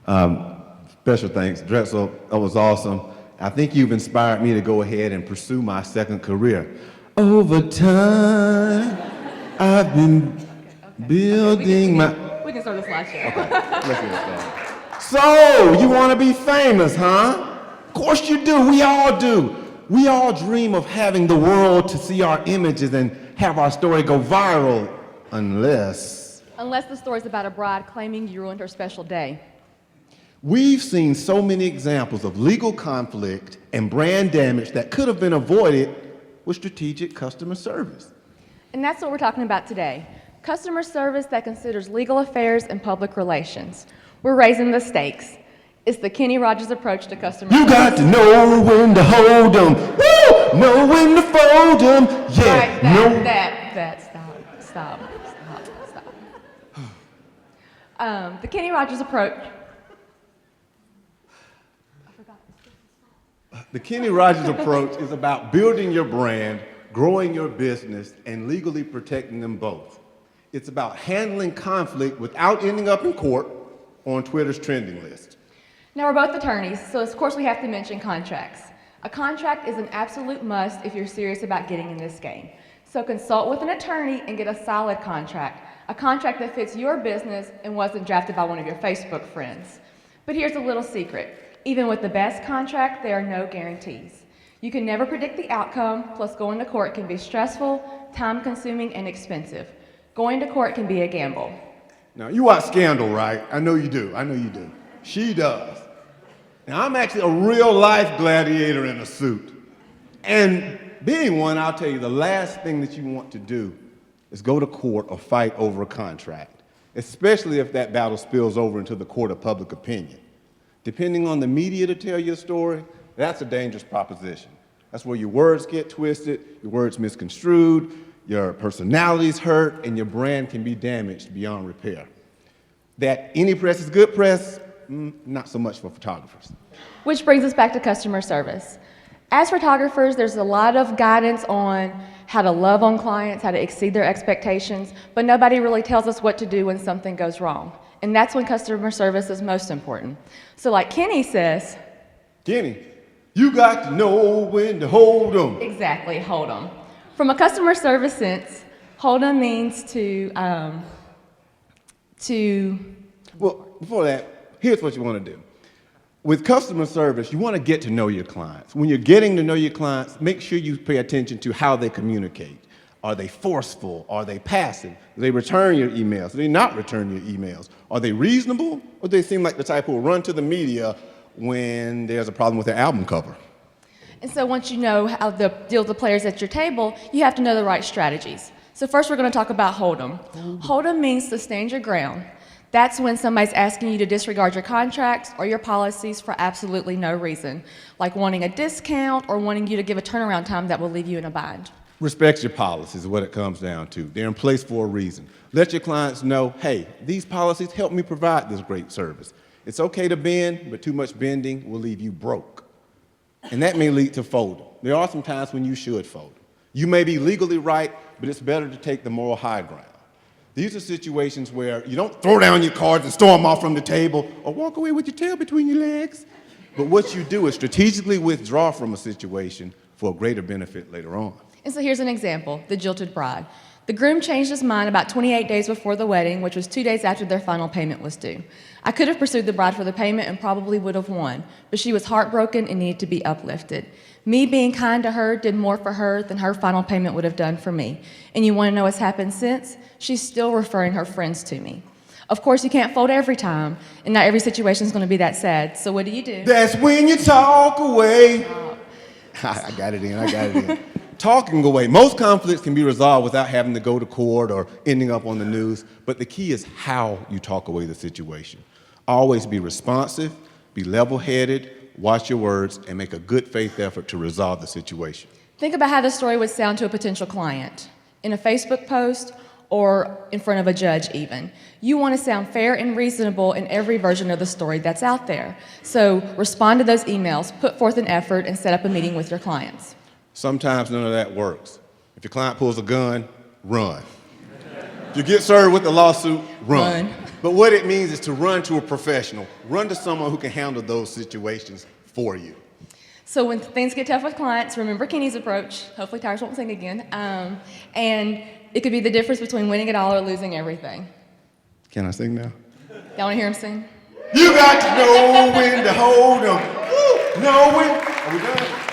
Special thanks, Drexel. That was awesome. I think you've inspired me to go ahead and pursue my second career. Over time, I've been building my... We can start the slideshow. Okay, let's get it started. So, you want to be famous, huh? Of course you do. We all do. We all dream of having the world to see our images and have our story go viral, unless the story's about a bride claiming you ruined her special day. we've seen so many examples of legal conflict and brand damage that could have been avoided with strategic customer service. And that's what we're talking about today. Customer service that considers legal affairs and public relations. We're raising the stakes. It's the Kenny Rogers approach to customer service. You got to know when to hold them, woo! Know when to fold them, yeah. Right, stop. The Kenny Rogers approach. The Kenny Rogers approach is about building your brand, growing your business, and legally protecting them both. It's about handling conflict without ending up in court on Twitter's trending list. Now, we're both attorneys, so of course we have to mention contracts. A contract is an absolute must if you're serious about getting in this game. So consult with an attorney and get a solid contract, a contract that fits your business and wasn't drafted by one of your Facebook friends. But here's a little secret. Even with the best contract, there are no guarantees. You can never predict the outcome, plus going to court can be stressful, time-consuming, and expensive. Going to court can be a gamble. Now, you watch Scandal, right? I know you do. She does. Now, I'm actually a real-life gladiator in a suit. And being one, I'll tell you, the last thing that you want to do is go to court or fight over a contract, especially if that battle spills over into the court of public opinion. Depending on the media to tell your story, that's a dangerous proposition. That's where your words get twisted, your words misconstrued, your personality's hurt, and your brand can be damaged beyond repair. That any press is good press, not so much for photographers. Which brings us back to customer service. As photographers, there's a lot of guidance on how to love on clients, how to exceed their expectations, but nobody really tells us what to do when something goes wrong. And that's when customer service is most important. So like Kenny says... Kenny, you got to know when to hold them. Exactly, hold them. From a customer service sense, hold them means to... Well, before that, here's what you want to do. With customer service, you want to get to know your clients. When you're getting to know your clients, make sure you pay attention to how they communicate. Are they forceful? Are they passive? Do they return your emails? Do they not return your emails? Are they reasonable? Or do they seem like the type who will run to the media when there's a problem with their album cover? And so once you know how to deal with the players at your table, you have to know the right strategies. So first we're going to talk about hold 'em. Hold 'em means to stand your ground. That's when somebody's asking you to disregard your contracts or your policies for absolutely no reason, like wanting a discount or wanting you to give a turnaround time that will leave you in a bind. Respect your policies is what it comes down to. They're in place for a reason. Let your clients know, hey, these policies help me provide this great service. It's okay to bend, but too much bending will leave you broke. And that may lead to folding. There are some times when you should fold. You may be legally right, but it's better to take the moral high ground. These are situations where you don't throw down your cards and storm off from the table or walk away with your tail between your legs. But what you do is strategically withdraw from a situation for a greater benefit later on. And so here's an example, the jilted bride. The groom changed his mind about 28 days before the wedding, which was 2 days after their final payment was due. I could have pursued the bride for the payment and probably would have won, but she was heartbroken and needed to be uplifted. Me being kind to her did more for her than her final payment would have done for me. And you want to know what's happened since? She's still referring her friends to me. Of course, you can't fold every time, and not every situation is going to be that sad. So what do? That's when you talk away. I got it in. Talking away. Most conflicts can be resolved without having to go to court or ending up on the news, but the key is how you talk away the situation. Always be responsive, be level-headed, watch your words, and make a good faith effort to resolve the situation. Think about how the story would sound to a potential client. In a Facebook post or in front of a judge even. You want to sound fair and reasonable in every version of the story that's out there. So respond to those emails, put forth an effort, and set up a meeting with your clients. Sometimes none of that works. If your client pulls a gun, run. If you get served with a lawsuit, run. But what it means is to run to a professional. Run to someone who can handle those situations for you. So when things get tough with clients, remember Kenny's approach. Hopefully Tyrus won't sing again. And it could be the difference between winning it all or losing everything. Can I sing now? Y'all want to hear him sing? You got to know when to hold them. Know when. Are we done?